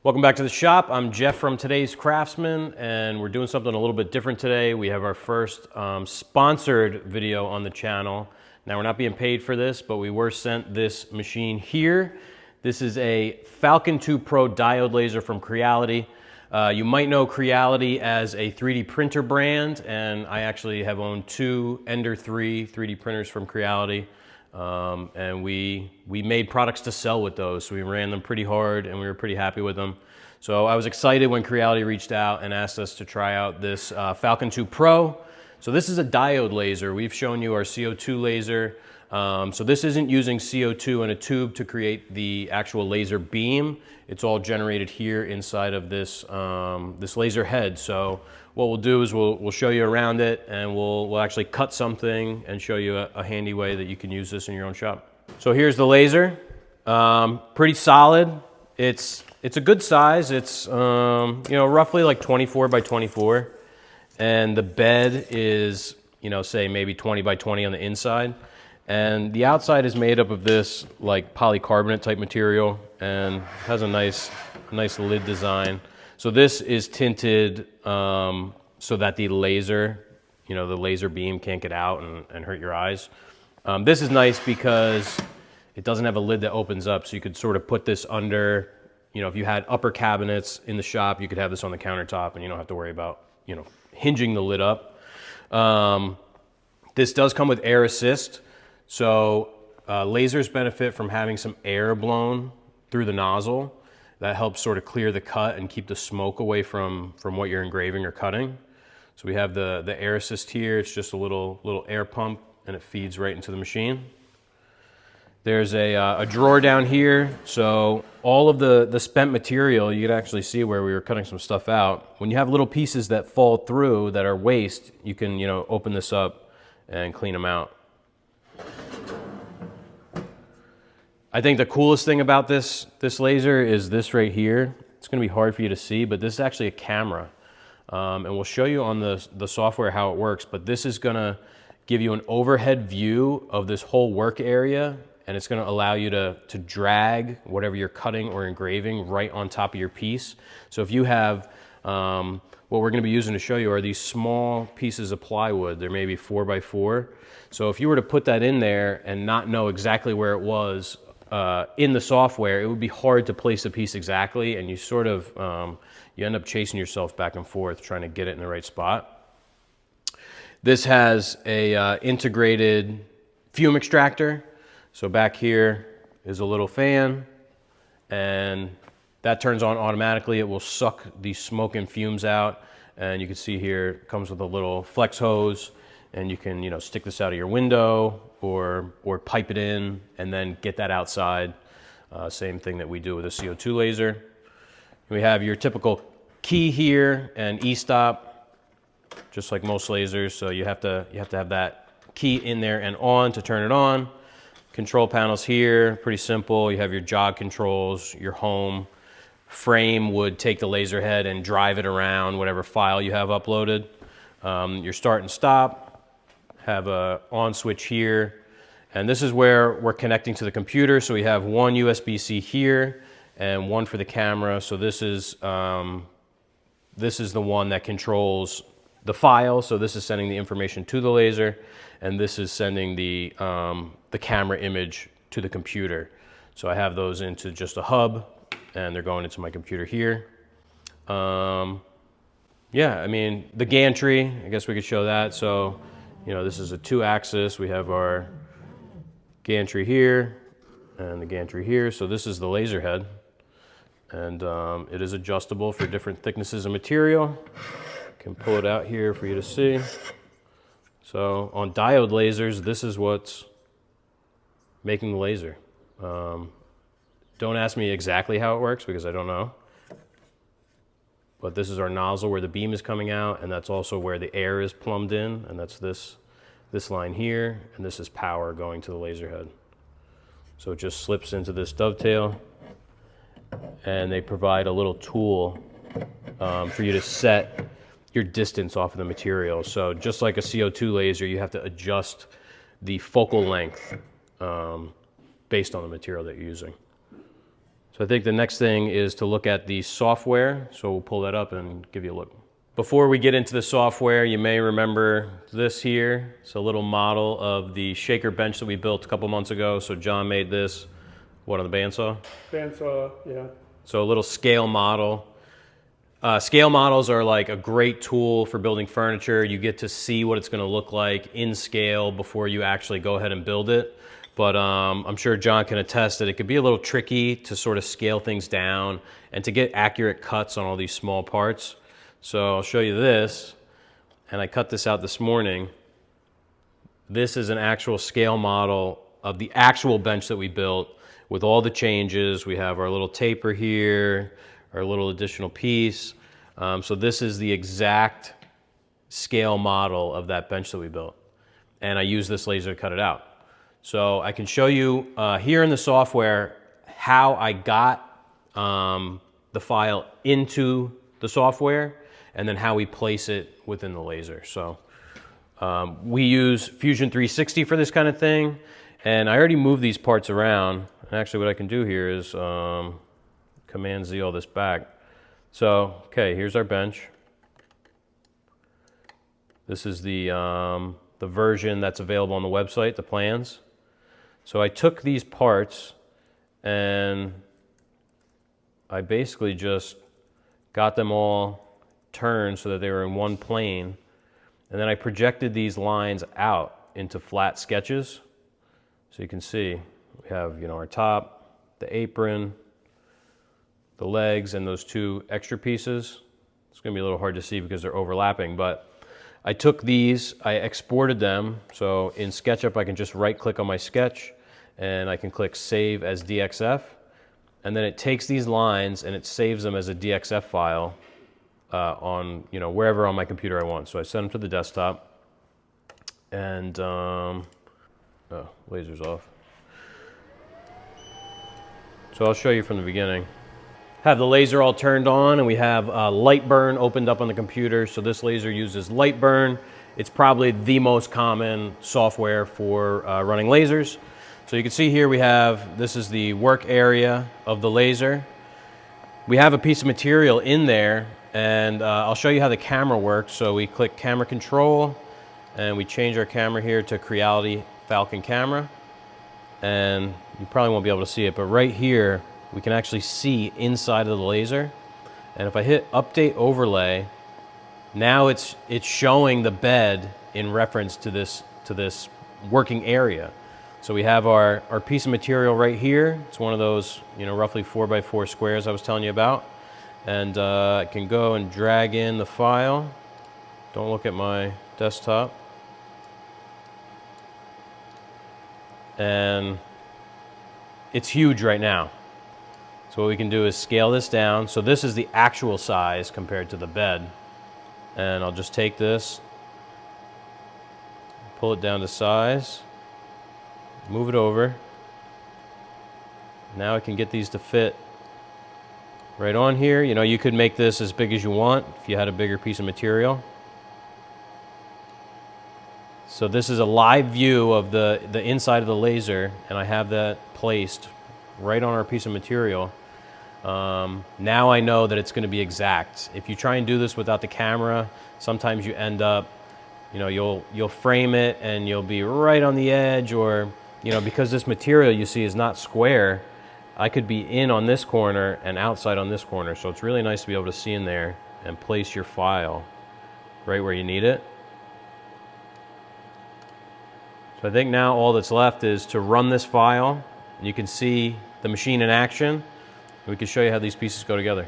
Welcome back to the shop. I'm Jeff from Today's Craftsman, and we're doing something a little bit different today. We have our first sponsored video on the channel. Now, we're not being paid for this, but we were sent this machine here. This is a Falcon2 Pro diode laser from Creality. You might know Creality as a 3D printer brand, and I actually have owned two Ender 3 3D printers from Creality. And we made products to sell with those, so we ran them pretty hard and we were pretty happy with them. So I was excited when Creality reached out and asked us to try out this Falcon2 Pro. So this is a diode laser. We've shown you our CO2 laser. So this isn't using CO2 in a tube to create the actual laser beam. It's all generated here inside of this, this laser head. So what we'll do is we'll show you around it, and we'll actually cut something and show you a handy way that you can use this in your own shop. So here's the laser. Pretty solid. It's a good size. It's you know, roughly like 24 by 24, and the bed is, you know, say maybe 20 by 20 on the inside. And the outside is made up of this like polycarbonate type material and has a nice lid design. So this is tinted so that the laser, you know, the laser beam can't get out and hurt your eyes. This is nice because it doesn't have a lid that opens up, so you could sort of put this under, you know, if you had upper cabinets in the shop, you could have this on the countertop and you don't have to worry about, you know, hinging the lid up. This does come with air assist. So lasers benefit from having some air blown through the nozzle. That helps sort of clear the cut and keep the smoke away from what you're engraving or cutting. So we have the air assist here. It's just a little air pump, and it feeds right into the machine. There's a drawer down here. So all of the spent material, you can actually see where we were cutting some stuff out. When you have little pieces that fall through that are waste, you can, you know, open this up and clean them out. I think the coolest thing about this laser is this right here. It's going to be hard for you to see, but this is actually a camera. And we'll show you on the software how it works, but this is going to give you an overhead view of this whole work area, and it's going to allow you to drag whatever you're cutting or engraving right on top of your piece. So if you have, what we're going to be using to show you are these small pieces of plywood. They're maybe 4 by 4. So if you were to put that in there and not know exactly where it was, in the software, it would be hard to place a piece exactly, and you sort of, you end up chasing yourself back and forth trying to get it in the right spot. This has a integrated fume extractor. So back here is a little fan, and that turns on automatically. It will suck the smoke and fumes out, and you can see here it comes with a little flex hose, and you can, you know, stick this out of your window or pipe it in and then get that outside. Same thing that we do with a CO2 laser. We have your typical key here and e-stop, just like most lasers. So you have to have that key in there and on to turn it on. Control panels here, pretty simple. You have your jog controls, your home. Frame would take the laser head and drive it around whatever file you have uploaded. Your start and stop. Have a on switch here, and this is where we're connecting to the computer. So we have one USB-C here and one for the camera. So this is the one that controls the file. So this is sending the information to the laser, and this is sending the camera image to the computer. So I have those into just a hub, and they're going into my computer here. Yeah, I mean, the gantry, I guess we could show that. So, you know, this is a 2-axis. We have our gantry here and the gantry here. So this is the laser head, and it is adjustable for different thicknesses of material. Can pull it out here for you to see. So on diode lasers, this is what's making the laser. Don't ask me exactly how it works because I don't know. But this is our nozzle where the beam is coming out, and that's also where the air is plumbed in, and that's this line here, and this is power going to the laser head. So it just slips into this dovetail, and they provide a little tool for you to set your distance off of the material. So just like a CO2 laser, you have to adjust the focal length based on the material that you're using. So So I think the next thing is to look at the software. So we'll pull that up and give you a look. Before we get into the software, you may remember this here. It's a little model of the shaker bench that we built a couple months ago. So John made this, what, on the bandsaw? Bandsaw, yeah. So a little scale model. Scale models are like a great tool for building furniture. You get to see what it's going to look like in scale before you actually go ahead and build it. But I'm sure John can attest that it could be a little tricky to sort of scale things down and to get accurate cuts on all these small parts. So I'll show you this, and I cut this out this morning. This is an actual scale model of the actual bench that we built with all the changes. We have our little taper here, our little additional piece. So this is the exact scale model of that bench that we built. And I use this laser to cut it out. So I can show you here in the software how I got the file into the software and then how we place it within the laser. So we use Fusion 360 for this kind of thing. And I already moved these parts around. And actually what I can do here is Command Z all this back. So, okay, here's our bench. This is the version that's available on the website, the plans. So I took these parts and I basically just got them all turned so that they were in one plane. And then I projected these lines out into flat sketches. So you can see we have, our top, the apron, the legs, and those two extra pieces. It's going to be a little hard to see because they're overlapping, but I took these, I exported them. So in SketchUp, I can just right-click on my sketch, and I can click Save as DXF. And then it takes these lines and it saves them as a DXF file on, wherever on my computer I want. So I send them to the desktop, and laser's off. So I'll show you from the beginning. Have the laser all turned on, and we have LightBurn opened up on the computer. So this laser uses LightBurn. It's probably the most common software for running lasers. So you can see here this is the work area of the laser. We have a piece of material in there, and I'll show you how the camera works. So we click Camera Control, and we change our camera here to Creality Falcon camera. And you probably won't be able to see it, but right here, we can actually see inside of the laser. And if I hit Update Overlay, now it's showing the bed in reference to this working area. So we have our piece of material right here. It's one of those, roughly 4x4 squares I was telling you about. And I can go and drag in the file. Don't look at my desktop. And it's huge right now. So what we can do is scale this down. So this is the actual size compared to the bed. And I'll just take this, pull it down to size, move it over. Now I can get these to fit right on here. You could make this as big as you want if you had a bigger piece of material. So this is a live view of the inside of the laser, and I have that placed right on our piece of material. Now I know that it's going to be exact. If you try and do this without the camera, sometimes you end up, you'll frame it and you'll be right on the edge, or, because this material you see is not square, I could be in on this corner and outside on this corner. So it's really nice to be able to see in there and place your file right where you need it. So I think now all that's left is to run this file. You can see the machine in action. We can show you how these pieces go together.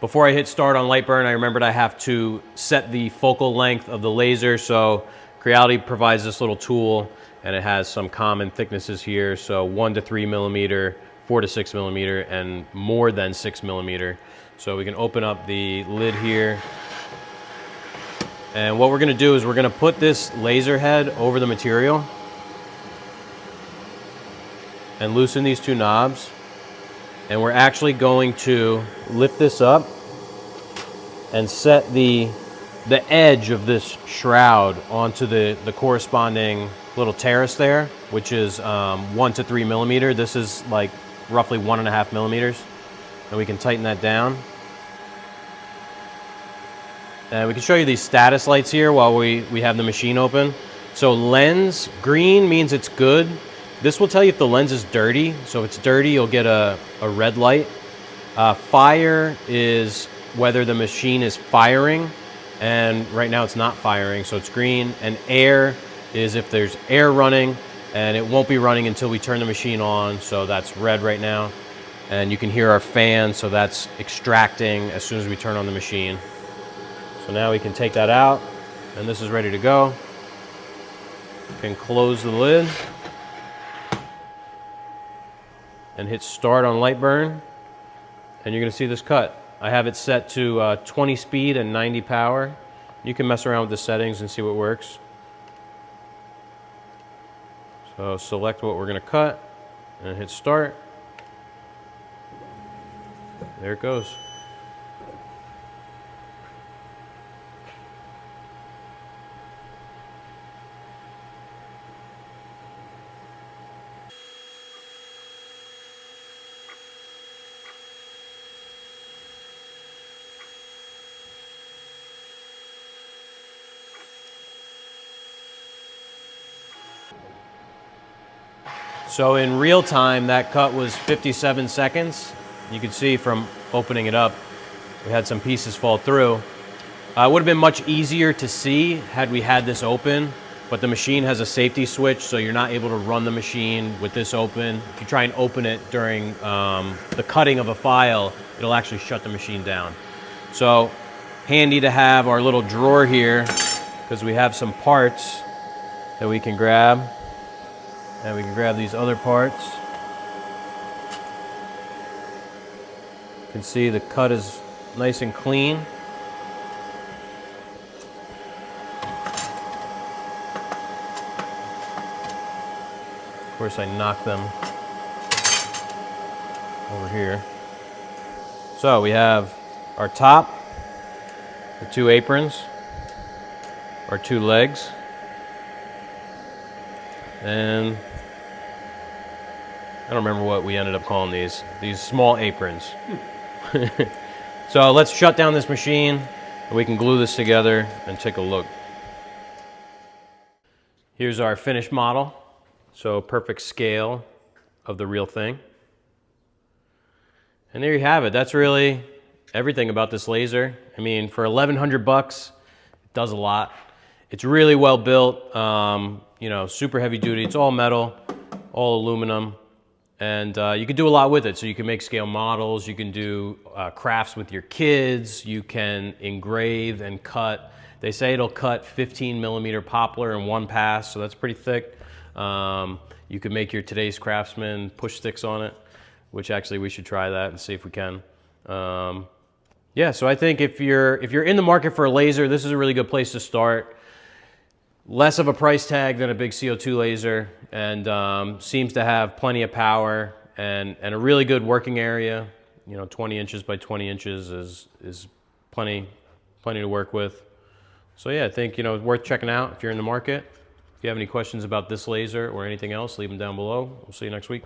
Before I hit start on LightBurn, I remembered I have to set the focal length of the laser. So Creality provides this little tool, and it has some common thicknesses here. So 1 to 3 millimeter, 4 to 6 millimeter, and more than 6 millimeter. So we can open up the lid here. And what we're going to do is we're going to put this laser head over the material and loosen these two knobs. And we're actually going to lift this up and set the edge of this shroud onto the corresponding little terrace there, which is 1 to 3 millimeter. This is like roughly 1.5 millimeters. and we can tighten that down. And we can show you these status lights here while we have the machine open. So lens, green means it's good. This will tell you if the lens is dirty. So if it's dirty, you'll get a red light. Fire is whether the machine is firing, and right now it's not firing, so it's green. And air is if there's air running, and it won't be running until we turn the machine on, so that's red right now. And you can hear our fan, so that's extracting as soon as we turn on the machine. So now we can take that out, and this is ready to go. You can close the lid and hit start on LightBurn, and you're gonna see this cut. I have it set to 20 speed and 90 power. You can mess around with the settings and see what works. So select what we're gonna cut and hit start. There it goes. So in real time, that cut was 57 seconds. You can see from opening it up, we had some pieces fall through. It would have been much easier to see had we had this open, but the machine has a safety switch, so you're not able to run the machine with this open. If you try and open it during the cutting of a file, it'll actually shut the machine down. So handy to have our little drawer here, because we have some parts that we can grab. And we can grab these other parts. You can see the cut is nice and clean. Of course, I knocked them over here. So we have our top, the two aprons, our two legs, and I don't remember what we ended up calling these small aprons. So let's shut down this machine and we can glue this together and take a look. Here's our finished model. So perfect scale of the real thing. And there you have it. That's really everything about this laser. I mean, for 1,100 bucks, it does a lot. It's really well built, you know, super heavy duty. It's all metal, all aluminum. And you can do a lot with it. So you can make scale models, you can do crafts with your kids, you can engrave and cut. They say it'll cut 15 millimeter poplar in one pass, so that's pretty thick. You can make your Today's Craftsman push sticks on it, which actually we should try that and see if we can. Yeah, so I think if you're in the market for a laser, this is a really good place to start. Less of a price tag than a big CO2 laser, and seems to have plenty of power and a really good working area. You know, 20 inches by 20 inches is plenty to work with. So yeah, I think, you know, it's worth checking out if you're in the market. If you have any questions about this laser or anything else, leave them down below. We'll see you next week.